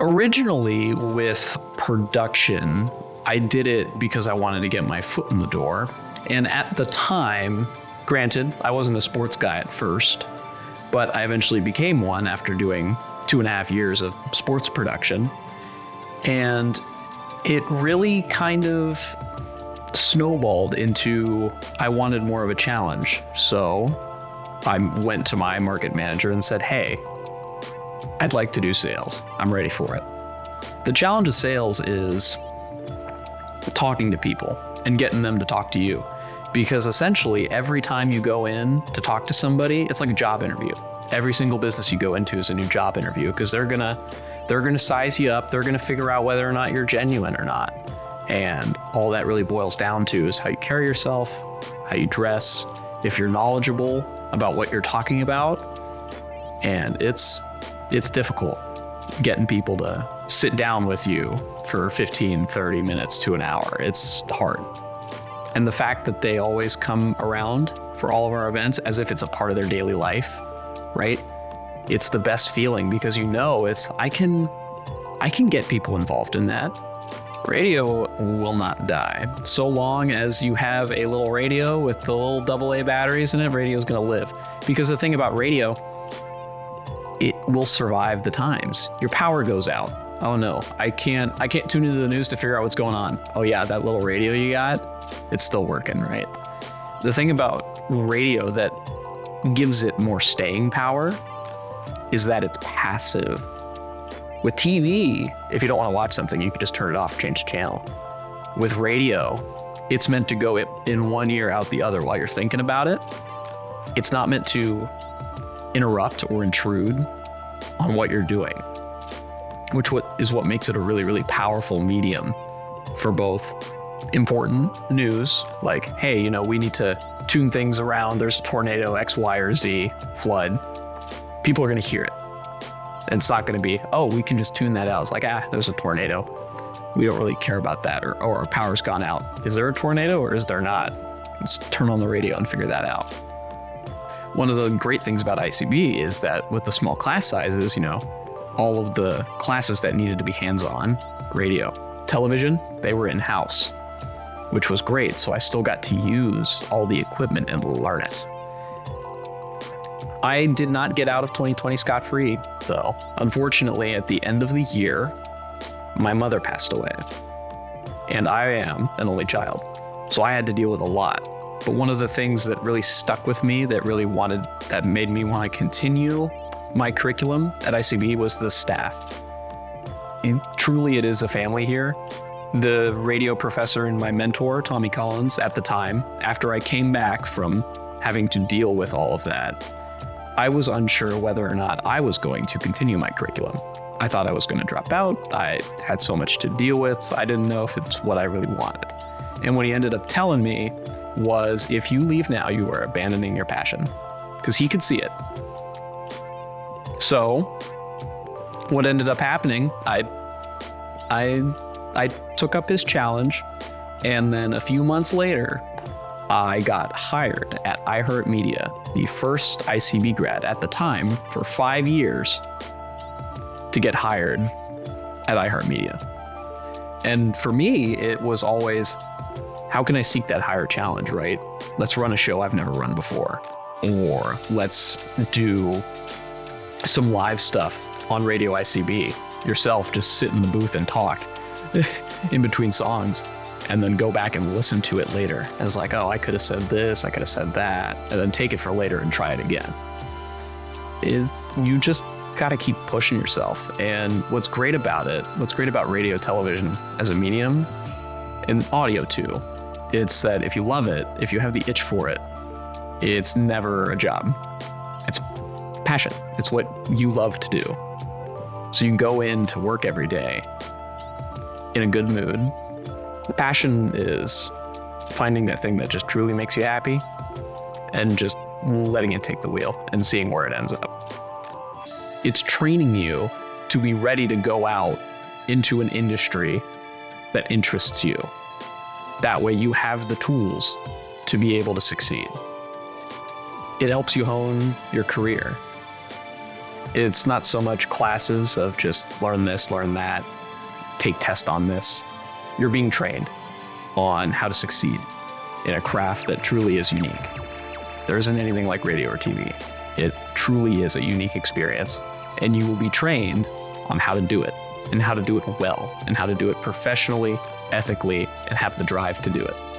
Originally with production, I did it because I wanted to get my foot in the door. And at the time, granted, I wasn't a sports guy at first, but I eventually became one after doing 2.5 years of sports production. And it really kind of snowballed into I wanted more of a challenge. So I went to my market manager and said, hey, I'd like to do sales. I'm ready for it. The challenge of sales is talking to people and getting them to talk to you. Because essentially every time you go in to talk to somebody, it's like a job interview. Every single business you go into is a new job interview because they're gonna size you up. They're gonna figure out whether or not you're genuine or not. And all that really boils down to is how you carry yourself, how you dress, if you're knowledgeable about what you're talking about. And it's difficult getting people to sit down with you for 15, 30 minutes to an hour. It's hard. And the fact that they always come around for all of our events as if it's a part of their daily life, right? It's the best feeling because I can get people involved in that. Radio will not die. So long as you have a little radio with the little AA batteries in it, radio's gonna live. Because the thing about radio, it will survive the times. Your power goes out. Oh no, I can't tune into the news to figure out what's going on. Oh yeah, that little radio you got, it's still working, right? The thing about radio that gives it more staying power is that it's passive. With TV, if you don't want to watch something, you can just turn it off, change the channel. With radio, it's meant to go in one ear, out the other while you're thinking about it. It's not meant to interrupt or intrude on what you're doing, which is what makes it a really, really powerful medium for both important news, like, hey, we need to tune things around. There's a tornado, X, Y, or Z, flood. People are going to hear it. And it's not going to be, oh, we can just tune that out. It's like, there's a tornado. We don't really care about that. Or our power's gone out. Is there a tornado or is there not? Let's turn on the radio and figure that out. One of the great things about ICB is that with the small class sizes, all of the classes that needed to be hands-on, radio, television, they were in-house, which was great. So I still got to use all the equipment and learn it. I did not get out of 2020 scot-free, though. Unfortunately, at the end of the year, my mother passed away, and I am an only child, so I had to deal with a lot. But one of the things that really stuck with me, that made me want to continue my curriculum at ICB was the staff. And truly, it is a family here. The radio professor and my mentor, Tommy Collins, at the time, after I came back from having to deal with all of that, I was unsure whether or not I was going to continue my curriculum. I thought I was going to drop out. I had so much to deal with. I didn't know if it's what I really wanted. And what he ended up telling me was, if you leave now, you are abandoning your passion. Because he could see it. So what ended up happening, I took up his challenge, and then a few months later, I got hired at IHear Media, the first ICB grad at the time for 5 years to get hired at IHear Media. And for me, it was always, how can I seek that higher challenge, right? Let's run a show I've never run before. Or let's do some live stuff on Radio ICB. Yourself, just sit in the booth and talk in between songs, and then go back and listen to it later. And it's like, oh, I could have said this, I could have said that, and then take it for later and try it again. You just got to keep pushing yourself. And what's great about radio, television as a medium, and audio too, it's that if you love it, if you have the itch for it, it's never a job. It's passion. It's what you love to do. So you go in to work every day in a good mood. The passion is finding that thing that just truly makes you happy and just letting it take the wheel and seeing where it ends up. It's training you to be ready to go out into an industry that interests you. That way you have the tools to be able to succeed. It helps you hone your career. It's not so much classes of just learn this, learn that, take test on this. You're being trained on how to succeed in a craft that truly is unique. There isn't anything like radio or TV. It truly is a unique experience, and you will be trained on how to do it, and how to do it well, and how to do it professionally, ethically, and have the drive to do it.